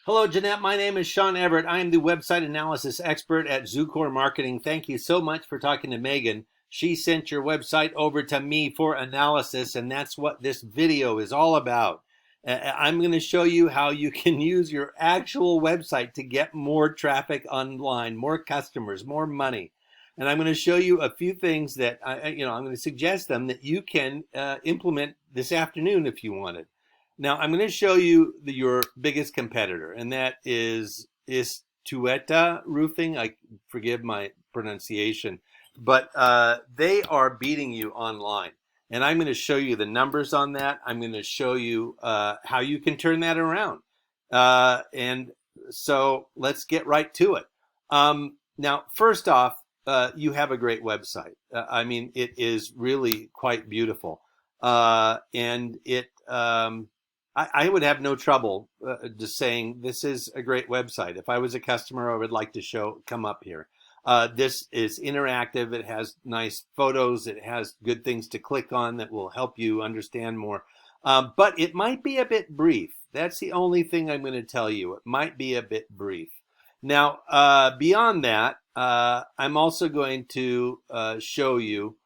Hello, Jeanette. My name is Sean Everett. I am the website analysis expert at Zucor Marketing. Thank you so much for talking to Megan. She sent your website over to me for analysis, and that's what this video is all about. I'm going to show you how you can use your actual website to get more traffic online, more customers, more money. And I'm going to show you a few things that I'm going to suggest them that you can implement this afternoon if you wanted. Now, I'm going to show you your biggest competitor, and that is Tueta Roofing. I forgive my pronunciation, but they are beating you online. And I'm going to show you the numbers on that. I'm going to show you how you can turn that around. And so let's get right to it. Now, first off, you have a great website. I mean, it is really quite beautiful. And it... I would have no trouble just saying this is a great website. If I was a customer, I would like to come up here. This is interactive. It has nice photos. It has good things to click on that will help you understand more. But it might be a bit brief. That's the only thing I'm going to tell you. It might be a bit brief. Now, beyond that, I'm also going to show you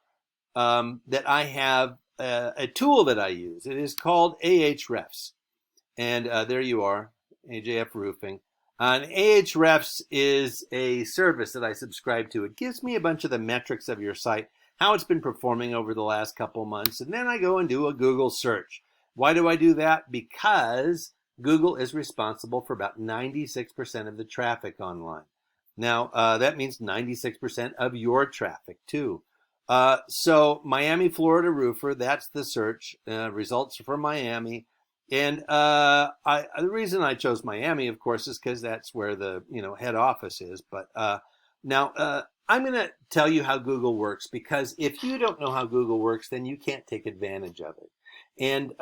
that I have a tool that I use. It is called AHREFs. And there you are, AJF Roofing. And AHREFs is a service that I subscribe to. It gives me a bunch of the metrics of your site, how it's been performing over the last couple months. And then I go and do a Google search. Why do I do that? Because Google is responsible for about 96% of the traffic online. Now, that means 96% of your traffic too. So Miami, Florida roofer, that's the search, results for Miami. And the reason I chose Miami, of course, is because that's where the head office is. But now I'm going to tell you how Google works, because if you don't know how Google works, then you can't take advantage of it. And,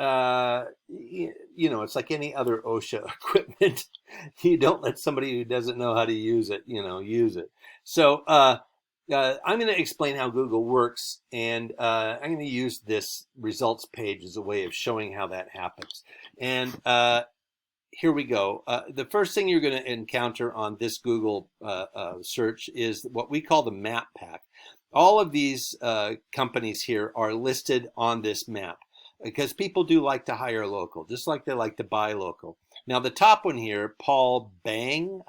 it's like any other OSHA equipment. You don't let somebody who doesn't know how to use it, use it. So I'm going to explain how Google works, and I'm going to use this results page as a way of showing how that happens. And here we go. The first thing you're going to encounter on this Google search is what we call the map pack. All of these companies here are listed on this map because people do like to hire local, just like they like to buy local. Now, the top one here, Paul Bange,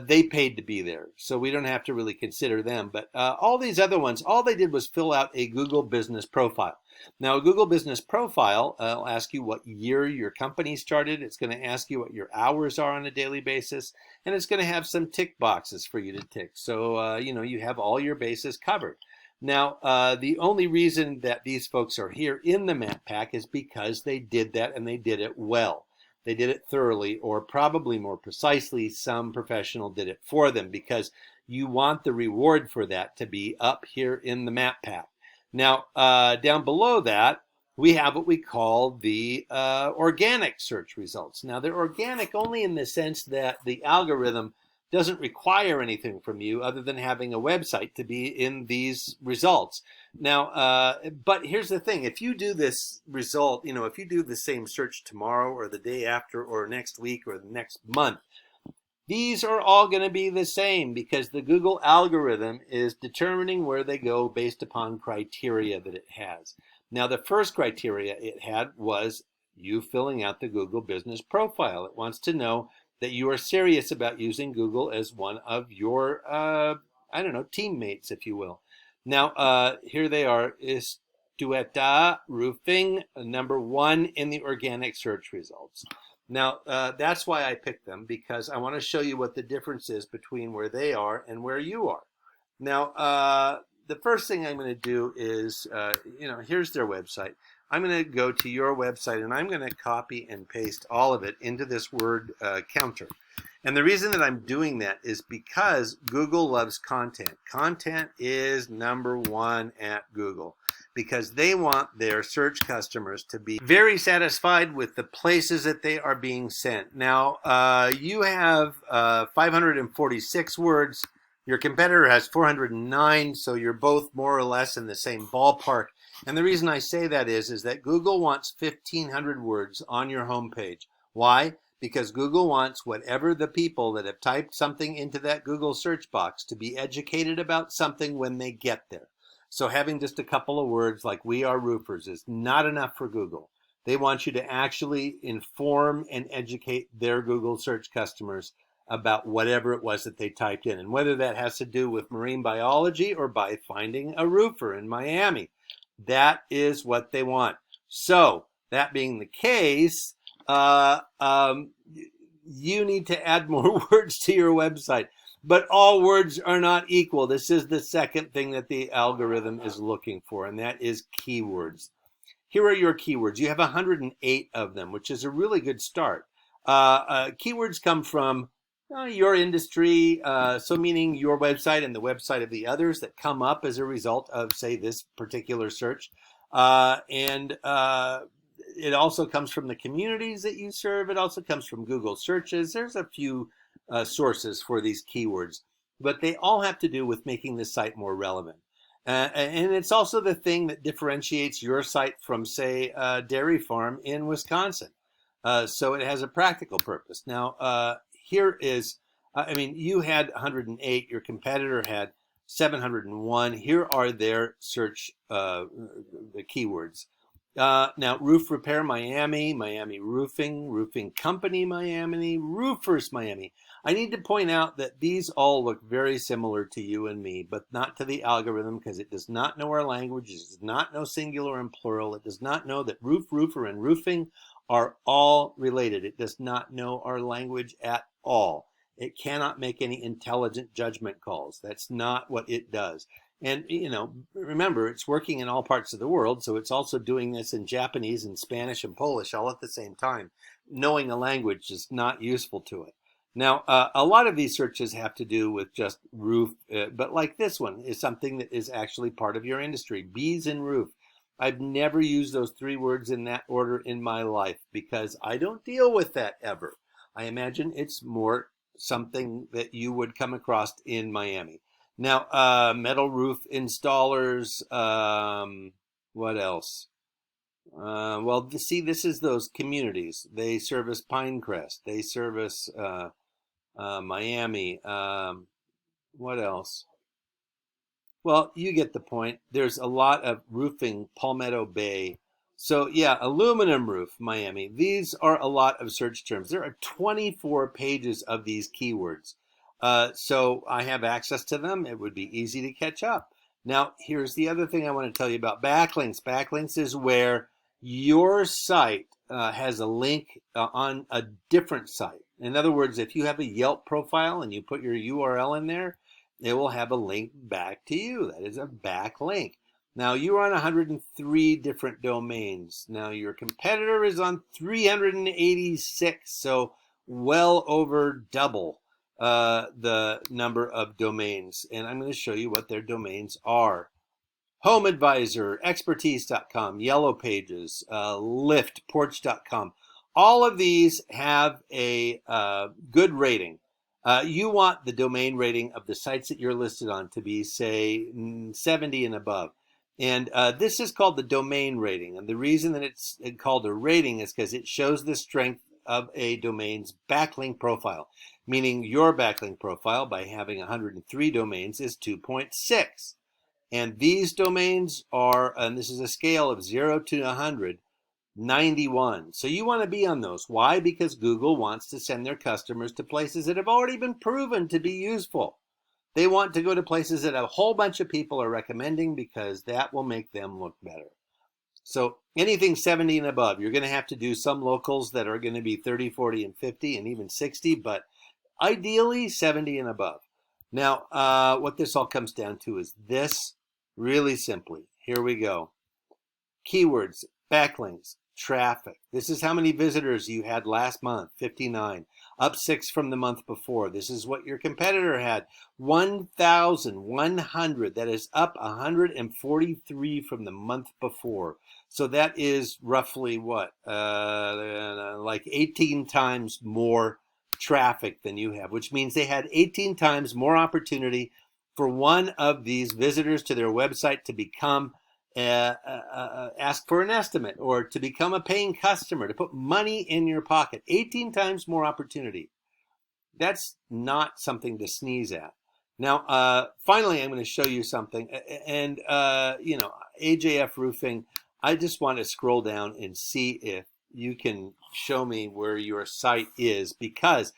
they paid to be there, so we don't have to really consider them. But all these other ones, all they did was fill out a Google business profile. Now, a Google business profile will ask you what year your company started. It's going to ask you what your hours are on a daily basis, and it's going to have some tick boxes for you to tick. So, you have all your bases covered. Now, the only reason that these folks are here in the map pack is because they did that, and they did it well. They did it thoroughly, or probably more precisely, some professional did it for them, because you want the reward for that to be up here in the map pack. Now, down below that, we have what we call the organic search results. Now, they're organic only in the sense that the algorithm doesn't require anything from you other than having a website to be in these results. Now, but here's the thing. If you do this result, if you do the same search tomorrow or the day after or next week or the next month, these are all going to be the same, because the Google algorithm is determining where they go based upon criteria that it has. Now, the first criteria it had was you filling out the Google business profile. It wants to know that you are serious about using Google as one of your, teammates, if you will. Now, here they are, is Tueta Roofing, number 1 in the organic search results. Now, that's why I picked them, because I want to show you what the difference is between where they are and where you are. Now, the first thing I'm going to do is, here's their website. I'm going to go to your website, and I'm going to copy and paste all of it into this word counter. And the reason that I'm doing that is because Google loves content. Content is number 1 at Google, because they want their search customers to be very satisfied with the places that they are being sent. Now, you have 546 words. Your competitor has 409, so you're both more or less in the same ballpark. And the reason I say that is that Google wants 1,500 words on your homepage. Why? because Google wants whatever the people that have typed something into that Google search box to be educated about something when they get there. So having just a couple of words like "we are roofers" is not enough for Google. They want you to actually inform and educate their Google search customers about whatever it was that they typed in, and whether that has to do with marine biology or by finding a roofer in Miami. That is what they want. So that being the case, you need to add more words to your website. But all words are not equal. This is the second thing that the algorithm is looking for, and that is keywords. Here are your keywords. You have 108 of them, which is a really good start. Keywords come from your industry, so meaning your website and the website of the others that come up as a result of, say, this particular search. And it also comes from the communities that you serve. It also comes from Google searches. There's a few sources for these keywords, but they all have to do with making the site more relevant. And it's also the thing that differentiates your site from, say, a dairy farm in Wisconsin. So it has a practical purpose. Now, here is, you had 108, your competitor had 701. Here are their search the keywords. Now, roof repair Miami, Miami roofing, roofing company Miami, roofers Miami. I need to point out that these all look very similar to you and me, but not to the algorithm, because it does not know our language. It does not know singular and plural. It does not know that roof, roofer, and roofing are all related. It does not know our language at all. It cannot make any intelligent judgment calls. That's not what it does. And, remember, it's working in all parts of the world, so it's also doing this in Japanese and Spanish and Polish all at the same time. Knowing a language is not useful to it. Now, a lot of these searches have to do with just roof, but like this one is something that is actually part of your industry. Bees and roof. I've never used those three words in that order in my life because I don't deal with that ever. I imagine it's more something that you would come across in Miami. Now, metal roof installers, what else? Well, see, this is those communities. They service Pinecrest. They service Miami. What else? Well, you get the point. There's a lot of roofing, Palmetto Bay. So yeah, aluminum roof, Miami. These are a lot of search terms. There are 24 pages of these keywords. So I have access to them. It would be easy to catch up. Now, here's the other thing I want to tell you about backlinks. Backlinks is where your site has a link on a different site. In other words, if you have a Yelp profile and you put your URL in there, it will have a link back to you. That is a backlink. Now, you're on 103 different domains. Now, your competitor is on 386, so well over double the number of domains. And I'm going to show you what their domains are. Home Advisor, Expertise.com, Yellow Pages, Lyft, Porch.com. All of these have a good rating. You want the domain rating of the sites that you're listed on to be, say, 70 and above. And this is called the domain rating. And the reason that it's called a rating is because it shows the strength of a domain's backlink profile, meaning your backlink profile by having 103 domains is 2.6. And these domains are, and this is a scale of 0 to 100, 91. So you want to be on those. Why? Because Google wants to send their customers to places that have already been proven to be useful. They want to go to places that a whole bunch of people are recommending because that will make them look better. So anything 70 and above, you're going to have to do some locals that are going to be 30, 40, and 50, and even 60, but ideally 70 and above. Now, what this all comes down to is this, really simply. Here we go. Keywords, backlinks, traffic. This is how many visitors you had last month, 59. Up 6 from the month before. This is what your competitor had, 1,100. That is up 143 from the month before. So that is roughly what? Like 18 times more traffic than you have, which means they had 18 times more opportunity for one of these visitors to their website to become ask for an estimate, or to become a paying customer, to put money in your pocket. 18 times more opportunity. That's not something to sneeze at. Now, finally, I'm going to show you something. And, AJF Roofing, I just want to scroll down and see if you can show me where your site is, because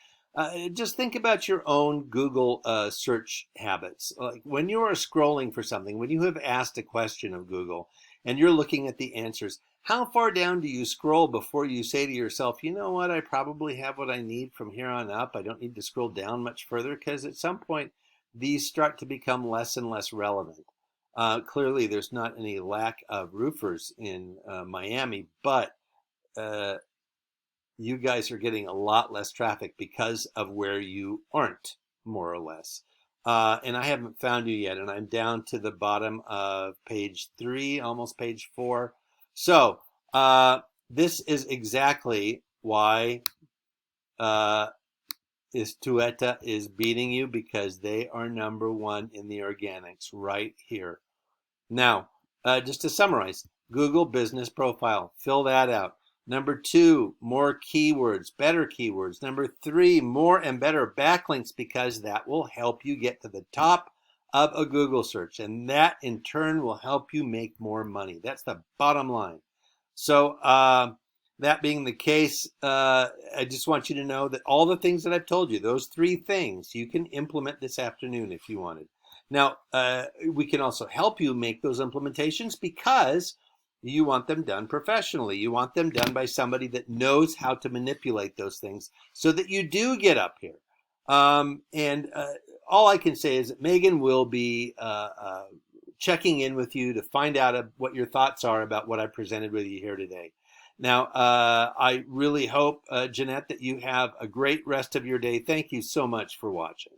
just think about your own Google search habits. Like when you are scrolling for something, when you have asked a question of Google and you're looking at the answers, how far down do you scroll before you say to yourself, you know what, I probably have what I need from here on up. I don't need to scroll down much further, because at some point these start to become less and less relevant. Clearly, there's not any lack of roofers in Miami, but you guys are getting a lot less traffic because of where you aren't, more or less. And I haven't found you yet, and I'm down to the bottom of page 3, almost page 4. So this is exactly why Istueta is beating you, because they are number 1 in the organics right here. Now, just to summarize, Google Business Profile, fill that out. Number 2, more keywords, better keywords. Number 3, more and better backlinks, because that will help you get to the top of a Google search, and that in turn will help you make more money. That's the bottom line. So that being the case, I just want you to know that all the things that I've told you, those 3 things, you can implement this afternoon if you wanted. Now, we can also help you make those implementations, because you want them done professionally. You want them done by somebody that knows how to manipulate those things so that you do get up here. And all I can say is that Megan will be checking in with you to find out what your thoughts are about what I presented with you here today. Now, I really hope, Jeanette, that you have a great rest of your day. Thank you so much for watching.